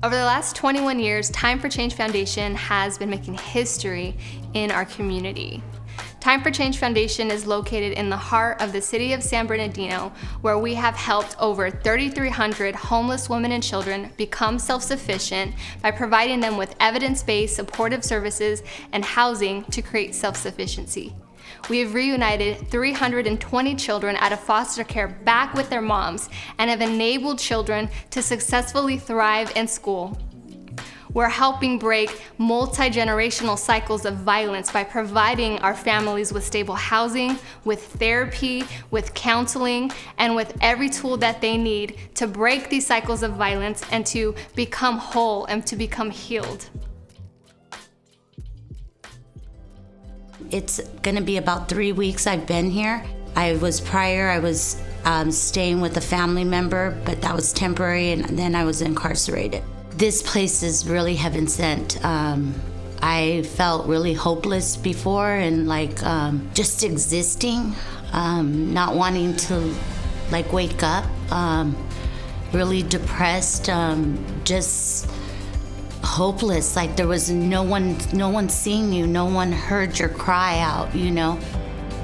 Over the last 21 years, Time for Change Foundation has been making history in our community. Time for Change Foundation is located in the heart of the city of San Bernardino, where we have helped over 3,300 homeless women and children become self-sufficient by providing them with evidence-based supportive services and housing to create self-sufficiency. We have reunited 320 children out of foster care back with their moms and have enabled children to successfully thrive in school. We're helping break multi-generational cycles of violence by providing our families with stable housing, with therapy, with counseling, and with every tool that they need to break these cycles of violence and to become whole and to become healed. It's gonna be about 3 weeks I've been here. I was staying with a family member, but that was temporary, and then I was incarcerated. This place is really heaven sent. I felt really hopeless before and just existing, not wanting to wake up, really depressed, just hopeless. Like there was no one seeing you, no one heard your cry out, you know.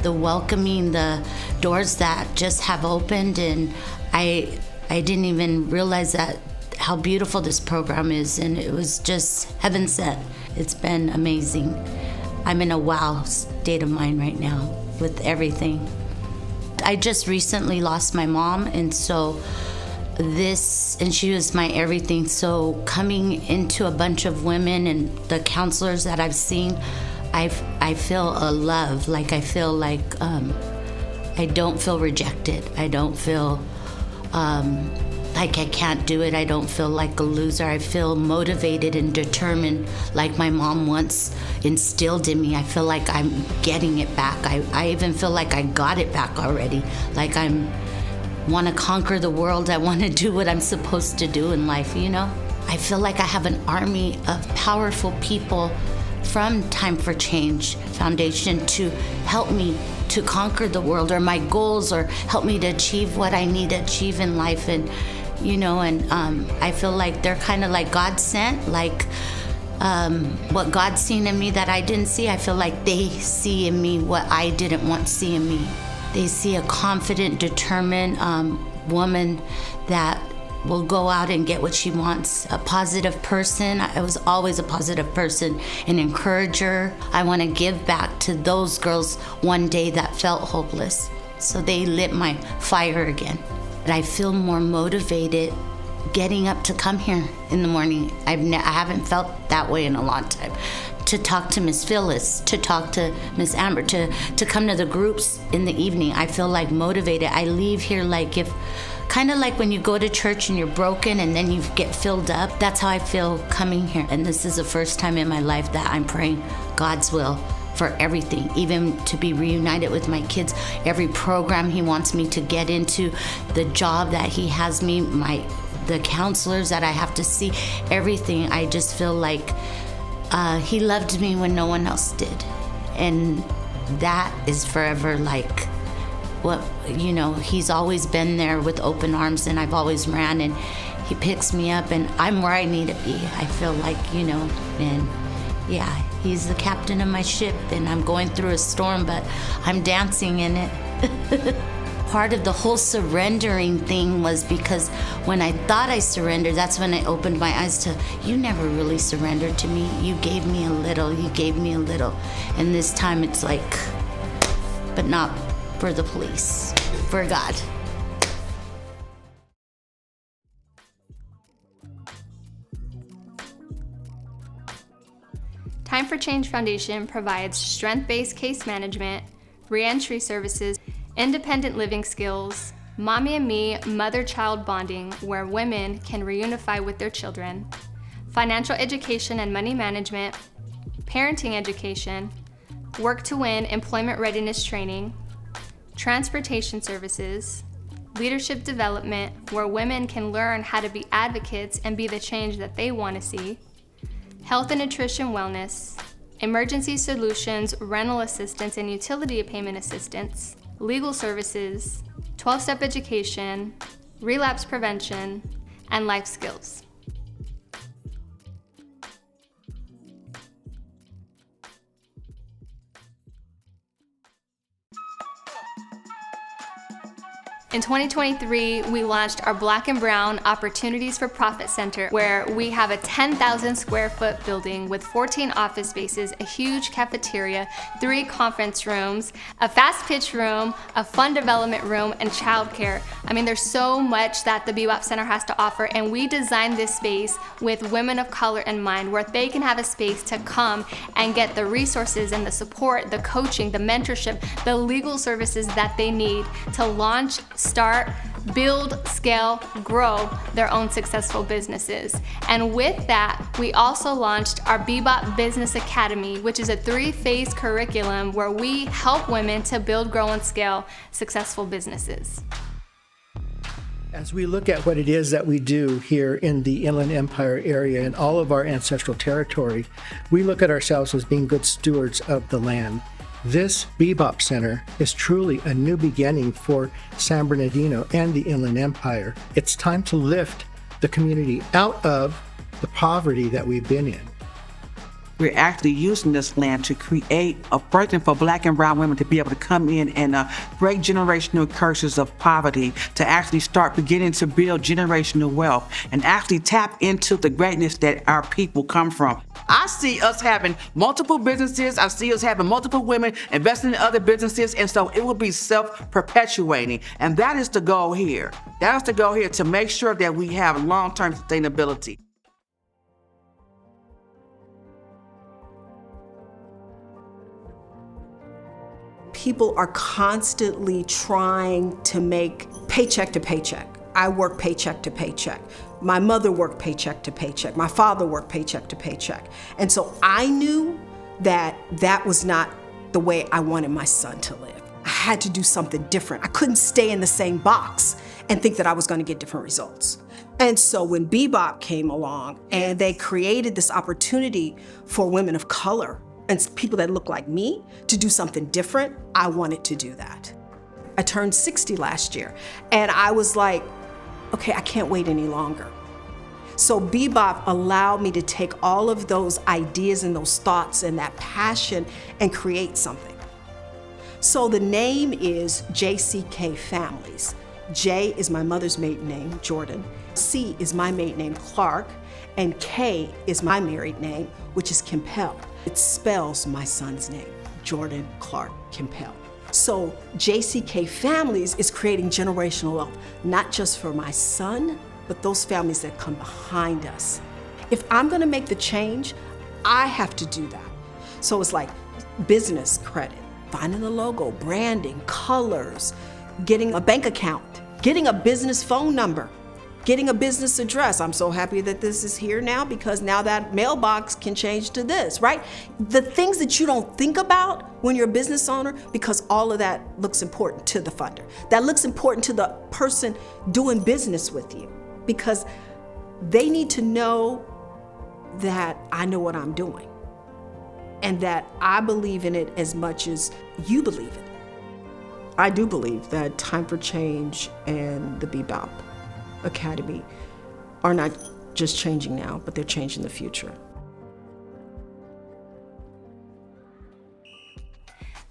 The welcoming, the doors that just have opened, and I didn't even realize that how beautiful this program is, and it was just heaven sent. It's been amazing. I'm in a wow state of mind right now with everything. I just recently lost my mom, and so she was my everything. So coming into a bunch of women and the counselors that I've seen, I feel a love. I feel like I don't feel rejected. I don't feel like I can't do it. I don't feel like a loser. I feel motivated and determined, like my mom once instilled in me. I feel like I'm getting it back. I even feel like I got it back already. Like want to conquer the world. I want to do what I'm supposed to do in life, you know? I feel like I have an army of powerful people from Time for Change Foundation to help me to conquer the world, or my goals, or help me to achieve what I need to achieve in life. And I feel like they're kind of like God sent, what God's seen in me that I didn't see. I feel like they see in me what I didn't want to see in me. They see a confident, determined woman that will go out and get what she wants. A positive person. I was always a positive person, an encourager. I want to give back to those girls one day that felt hopeless. So they lit my fire again. And I feel more motivated getting up to come here in the morning. I haven't felt that way in a long time. To talk to Miss Phyllis, to talk to Miss Amber, to come to the groups in the evening. I feel like motivated. I leave here kind of like when you go to church and you're broken and then you get filled up. That's how I feel coming here. And this is the first time in my life that I'm praying God's will for everything, even to be reunited with my kids. Every program He wants me to get into, the job that He has me, the counselors that I have to see, everything. I just feel like He loved me when no one else did. And that is forever He's always been there with open arms, and I've always ran, and He picks me up, and I'm where I need to be. I feel like, and yeah, He's the captain of my ship, and I'm going through a storm, but I'm dancing in it. Part of the whole surrendering thing was because when I thought I surrendered, that's when I opened my eyes to, you never really surrendered to me. You gave me a little, you gave me a little. And this time it's but not for the police, for God. Time for Change Foundation provides strength-based case management, reentry services, independent living skills, mommy and me mother-child bonding, where women can reunify with their children, financial education and money management, parenting education, work to win employment readiness training, transportation services, leadership development, where women can learn how to be advocates and be the change that they want to see, health and nutrition wellness, emergency solutions, rental assistance and utility payment assistance, legal services, 12-step education, relapse prevention, and life skills. In 2023, we launched our Black and Brown Opportunities for Profit Center, where we have a 10,000 square foot building with 14 office spaces, a huge cafeteria, 3 conference rooms, a fast pitch room, a fund development room, and childcare. I mean, there's so much that the Bebop Center has to offer, and we designed this space with women of color in mind, where they can have a space to come and get the resources and the support, the coaching, the mentorship, the legal services that they need to launch, start, build, scale, grow their own successful businesses. And with that, we also launched our Bebop Business Academy, which is a 3-phase curriculum where we help women to build, grow, and scale successful businesses. As we look at what it is that we do here in the Inland Empire area and all of our ancestral territory, we look at ourselves as being good stewards of the land. This Bebop Center is truly a new beginning for San Bernardino and the Inland Empire. It's time to lift the community out of the poverty that we've been in. We're actually using this land to create a burden for Black and brown women to be able to come in and break generational curses of poverty, to actually start beginning to build generational wealth and actually tap into the greatness that our people come from. I see us having multiple businesses. I see us having multiple women investing in other businesses, and so it will be self-perpetuating. And that is the goal here. That is the goal here, to make sure that we have long-term sustainability. People are constantly trying to make paycheck to paycheck. I work paycheck to paycheck. My mother worked paycheck to paycheck. My father worked paycheck to paycheck. And so I knew that that was not the way I wanted my son to live. I had to do something different. I couldn't stay in the same box and think that I was going to get different results. And so when Bebop came along and they created this opportunity for women of color and people that look like me to do something different, I wanted to do that. I turned 60 last year, and I was like, okay, I can't wait any longer. So Bebop allowed me to take all of those ideas and those thoughts and that passion and create something. So the name is JCK Families. J is my mother's maiden name, Jordan. C is my maiden name, Clark. And K is my married name, which is Kempel. It spells my son's name, Jordan Clark Kempel. So JCK Families is creating generational wealth, not just for my son, but those families that come behind us. If I'm gonna make the change, I have to do that. So it's like business credit, finding a logo, branding, colors, getting a bank account, getting a business phone number, getting a business address. I'm so happy that this is here now, because now that mailbox can change to this, right? The things that you don't think about when you're a business owner, because all of that looks important to the funder. That looks important to the person doing business with you, because they need to know that I know what I'm doing and that I believe in it as much as you believe in it. I do believe that Time for Change and the Bebop Academy are not just changing now, but they're changing the future.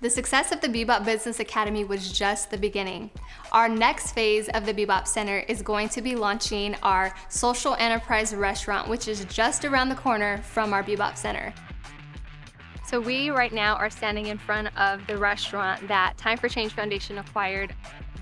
The success of the Bebop Business Academy was just the beginning. Our next phase of the Bebop Center is going to be launching our social enterprise restaurant, which is just around the corner from our Bebop Center. So we right now are standing in front of the restaurant that Time for Change Foundation acquired.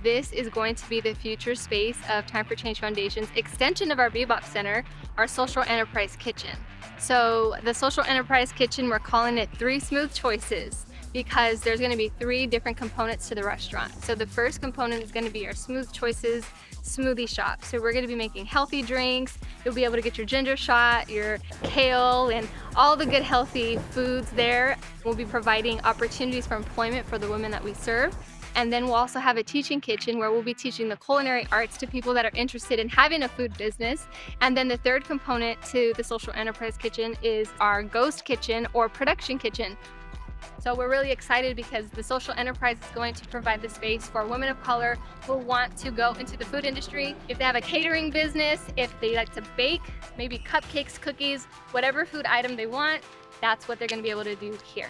This is going to be the future space of Time for Change Foundation's extension of our Bebop Center, our social enterprise kitchen. So the social enterprise kitchen, we're calling it 3 Smooth Choices, because there's going to be 3 different components to the restaurant. So the first component is going to be our Smooth Choices smoothie shop. So we're going to be making healthy drinks. You'll be able to get your ginger shot, your kale, and all the good healthy foods there. We'll be providing opportunities for employment for the women that we serve. And then we'll also have a teaching kitchen where we'll be teaching the culinary arts to people that are interested in having a food business. And then the third component to the social enterprise kitchen is our ghost kitchen or production kitchen. So we're really excited because the social enterprise is going to provide the space for women of color who want to go into the food industry. If they have a catering business, if they like to bake, maybe cupcakes, cookies, whatever food item they want, that's what they're going to be able to do here.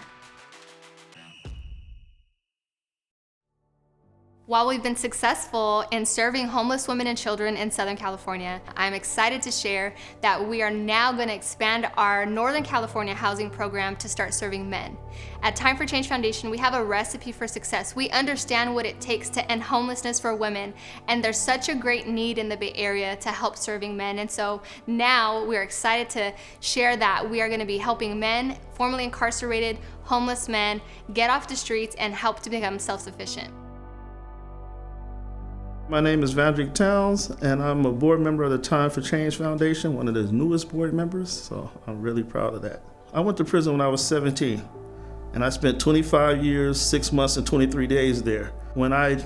While we've been successful in serving homeless women and children in Southern California, I'm excited to share that we are now going to expand our Northern California housing program to start serving men. At Time for Change Foundation, we have a recipe for success. We understand what it takes to end homelessness for women, and there's such a great need in the Bay Area to help serving men. And so now we're excited to share that we are going to be helping men, formerly incarcerated, homeless men, get off the streets and help to become self-sufficient. My name is Vandrick Towns, and I'm a board member of the Time for Change Foundation, one of the newest board members, so I'm really proud of that. I went to prison when I was 17, and I spent 25 years, 6 months, and 23 days there. When I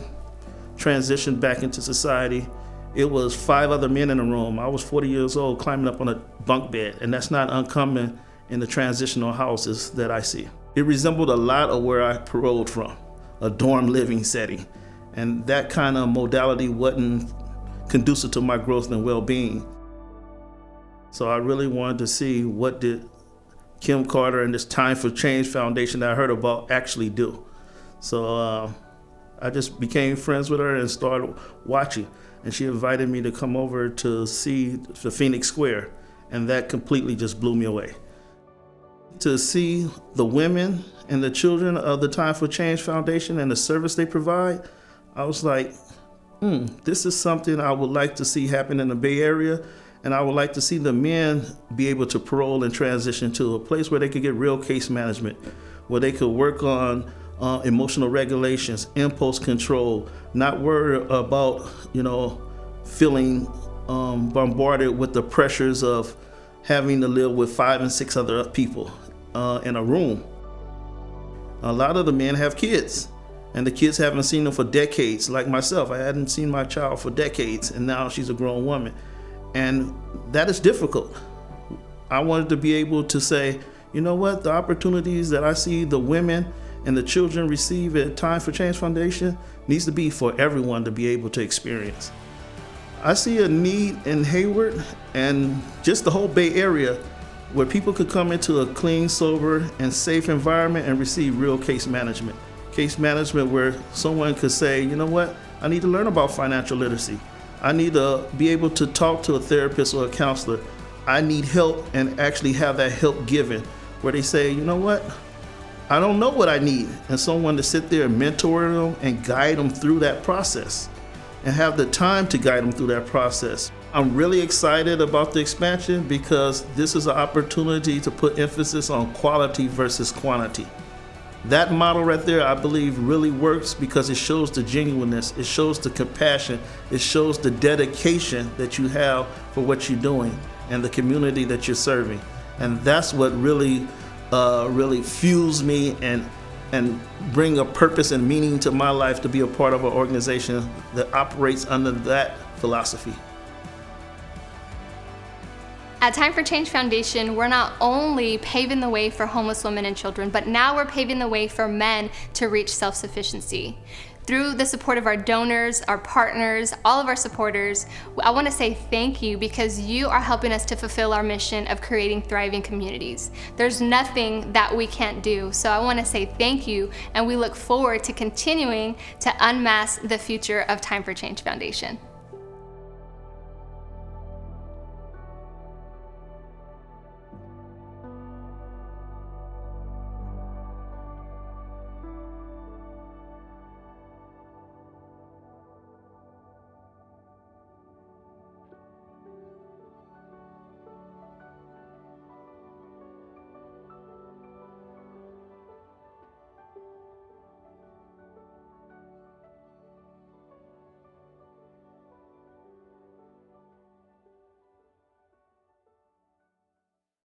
transitioned back into society, it was 5 other men in the room. I was 40 years old climbing up on a bunk bed, and that's not uncommon in the transitional houses that I see. It resembled a lot of where I paroled from, a dorm living setting. And that kind of modality wasn't conducive to my growth and well-being. So I really wanted to see what did Kim Carter and this Time for Change Foundation that I heard about actually do. So I just became friends with her and started watching. And she invited me to come over to see the Phoenix Square. And that completely just blew me away. To see the women and the children of the Time for Change Foundation and the service they provide, I was like, this is something I would like to see happen in the Bay Area, and I would like to see the men be able to parole and transition to a place where they could get real case management, where they could work on emotional regulations, impulse control, not worry about, feeling bombarded with the pressures of having to live with 5 and 6 other people in a room. A lot of the men have kids. And the kids haven't seen them for decades, like myself. I hadn't seen my child for decades, and now she's a grown woman. And that is difficult. I wanted to be able to say, you know what, the opportunities that I see the women and the children receive at Time for Change Foundation needs to be for everyone to be able to experience. I see a need in Hayward and just the whole Bay Area where people could come into a clean, sober, and safe environment and receive real case management. Case management where someone could say, you know what, I need to learn about financial literacy. I need to be able to talk to a therapist or a counselor. I need help and actually have that help given where they say, you know what, I don't know what I need. And someone to sit there and mentor them and guide them through that process and have the time to guide them through that process. I'm really excited about the expansion because this is an opportunity to put emphasis on quality versus quantity. That model right there, I believe, really works because it shows the genuineness, it shows the compassion, it shows the dedication that you have for what you're doing and the community that you're serving. And that's what really fuels me and bring a purpose and meaning to my life to be a part of an organization that operates under that philosophy. At Time for Change Foundation, we're not only paving the way for homeless women and children, but now we're paving the way for men to reach self-sufficiency. Through the support of our donors, our partners, all of our supporters, I want to say thank you because you are helping us to fulfill our mission of creating thriving communities. There's nothing that we can't do, so I want to say thank you, and we look forward to continuing to unmask the future of Time for Change Foundation.